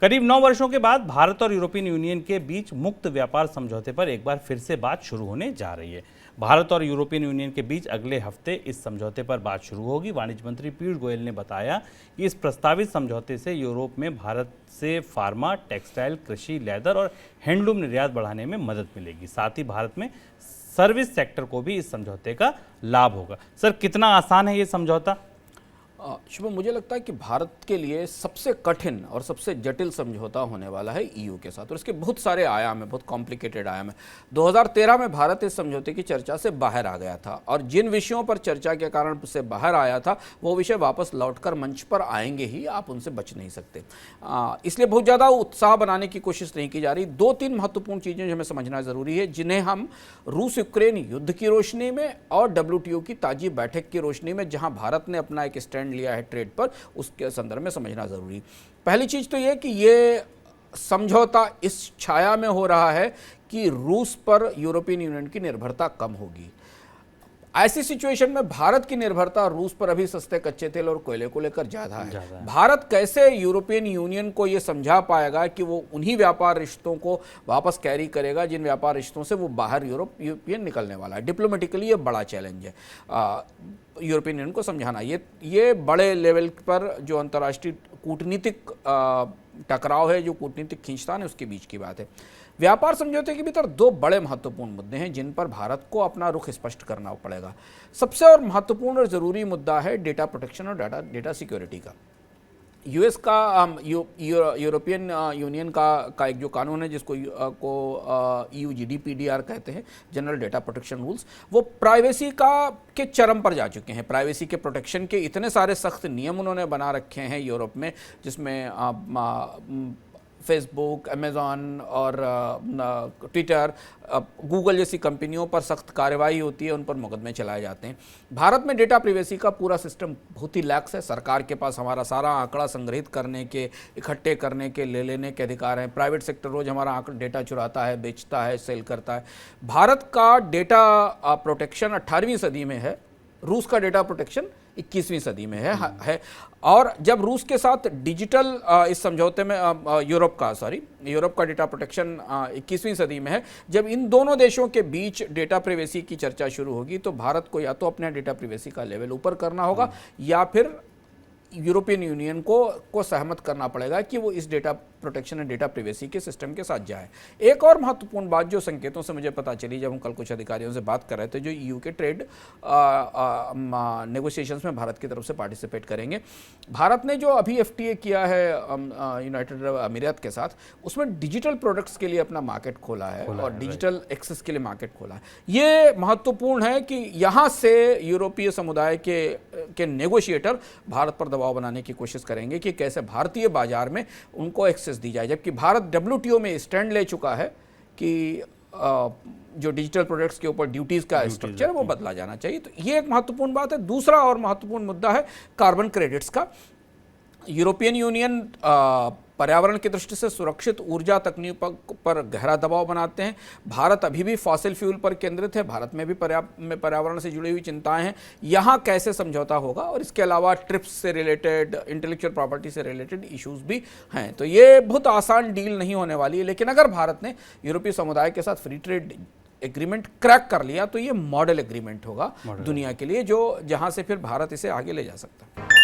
करीब 9 वर्षों के बाद भारत और यूरोपियन यूनियन के बीच मुक्त व्यापार समझौते पर एक बार फिर से बात शुरू होने जा रही है। भारत और यूरोपियन यूनियन के बीच अगले हफ्ते इस समझौते पर बात शुरू होगी। वाणिज्य मंत्री पीयूष गोयल ने बताया कि इस प्रस्तावित समझौते से यूरोप में भारत से फार्मा, टेक्सटाइल, कृषि, लेदर और हैंडलूम निर्यात बढ़ाने में मदद मिलेगी। साथ ही भारत में सर्विस सेक्टर को भी इस समझौते का लाभ होगा। सर, कितना आसान है ये समझौता? शुभम, मुझे लगता है कि भारत के लिए सबसे कठिन और सबसे जटिल समझौता होने वाला है ईयू के साथ, और इसके बहुत सारे आयाम हैं, बहुत कॉम्प्लिकेटेड आयाम है। 2013 में भारत इस समझौते की चर्चा से बाहर आ गया था, और जिन विषयों पर चर्चा के कारण से बाहर आया था वो विषय वापस लौटकर मंच पर आएंगे ही, आप उनसे बच नहीं सकते। इसलिए बहुत ज़्यादा उत्साह बनाने की कोशिश नहीं की जा रही। 2-3 महत्वपूर्ण चीज़ें जो हमें समझना ज़रूरी है, जिन्हें हम रूस यूक्रेन युद्ध की रोशनी में और WTO की ताज़ी बैठक की रोशनी में, जहाँ भारत ने अपना एक स्टैंड लिया है ट्रेड पर, उसके संदर्भ में समझना जरूरी। पहली चीज तो यह कि यह समझौता इस छाया में हो रहा है कि रूस पर यूरोपियन यूनियन की निर्भरता कम होगी। ऐसी सिचुएशन में भारत की निर्भरता रूस पर अभी सस्ते कच्चे तेल और कोयले को लेकर ज्यादा है। भारत कैसे यूरोपियन यूनियन को यह समझा पाएगा कि वो उन्हीं व्यापार रिश्तों को वापस कैरी करेगा जिन व्यापार रिश्तों से वो बाहर यूरोपियन निकलने वाला है। डिप्लोमेटिकली ये बड़ा चैलेंज है यूरोपियन यूनियन को समझाना। ये बड़े लेवल पर जो अंतर्राष्ट्रीय कूटनीतिक टकराव है, जो कूटनीतिक खींचतान है, उसके बीच की बात है। व्यापार समझौते के भीतर 2 बड़े महत्वपूर्ण मुद्दे हैं जिन पर भारत को अपना रुख स्पष्ट करना पड़ेगा। सबसे और महत्वपूर्ण और ज़रूरी मुद्दा है डेटा प्रोटेक्शन और डेटा सिक्योरिटी का। यूएस का यूरोपियन यूनियन का एक जो कानून है, जिसको EU GDPR कहते हैं, जनरल डेटा प्रोटेक्शन रूल्स, वो प्राइवेसी के चरम पर जा चुके हैं। प्राइवेसी के प्रोटेक्शन के इतने सारे सख्त नियम उन्होंने बना रखे हैं यूरोप में, जिसमें फेसबुक, अमेज़ॉन और ट्विटर, गूगल जैसी कंपनियों पर सख्त कार्रवाई होती है, उन पर मुकदमे चलाए जाते हैं। भारत में डेटा प्रिवेसी का पूरा सिस्टम बहुत ही लैक्स है। सरकार के पास हमारा सारा आंकड़ा संग्रहित करने के, इकट्ठे करने के, ले लेने के अधिकार हैं। प्राइवेट सेक्टर रोज हमारा डेटा चुराता है, बेचता है, सेल करता है। भारत का डेटा प्रोटेक्शन 18वीं सदी में है, रूस का डेटा प्रोटेक्शन 21वीं सदी में है। और जब रूस के साथ डिजिटल इस समझौते में यूरोप का डेटा प्रोटेक्शन 21वीं सदी में है, जब इन दोनों देशों के बीच डेटा प्रिवेसी की चर्चा शुरू होगी तो भारत को या तो अपने डेटा प्रिवेसी का लेवल ऊपर करना होगा या फिर यूरोपियन यूनियन को सहमत करना पड़ेगा कि वो इस data protection and data privacy के सिस्टम के साथ जाए। एक और महत्वपूर्ण बात जो संकेतों से मुझे पता चली जब हम कल कुछ अधिकारियों से बात कर रहे थे, जो EU के ट्रेड नेगोशिएशंस में भारत की तरफ से पार्टिसिपेट करेंगे। भारत ने जो अभी FTA किया है यूनाइटेड अरब अमीरात के साथ, उसमें डिजिटल प्रोडक्ट्स के लिए अपना मार्केट खोला है और डिजिटल एक्सेस के लिए मार्केट खोला है। ये महत्वपूर्ण है कि यहाँ से यूरोपीय समुदाय के नेगोशिएटर भारत पर दबाव बनाने की कोशिश करेंगे कि कैसे भारतीय बाजार में उनको एक्सेस दी जाए, जबकि भारत WTO में स्टैंड ले चुका है कि जो डिजिटल प्रोडक्ट्स के ऊपर ड्यूटीज का स्ट्रक्चर है वो बदला जाना चाहिए। तो ये एक महत्वपूर्ण बात है। दूसरा और महत्वपूर्ण मुद्दा है कार्बन क्रेडिट्स का। यूरोपियन यूनियन पर्यावरण की दृष्टि से सुरक्षित ऊर्जा तकनीक पर गहरा दबाव बनाते हैं। भारत अभी भी फॉसिल फ्यूल पर केंद्रित है। भारत में भी पर्यावरण से जुड़ी हुई चिंताएं हैं। यहाँ कैसे समझौता होगा, और इसके अलावा ट्रिप्स से रिलेटेड, इंटेलेक्चुअल प्रॉपर्टी से रिलेटेड इश्यूज भी हैं। तो ये बहुत आसान डील नहीं होने वाली है, लेकिन अगर भारत ने यूरोपीय समुदाय के साथ फ्री ट्रेड एग्रीमेंट क्रैक कर लिया तो ये मॉडल एग्रीमेंट होगा दुनिया के लिए, जहां से फिर भारत इसे आगे ले जा सकता है।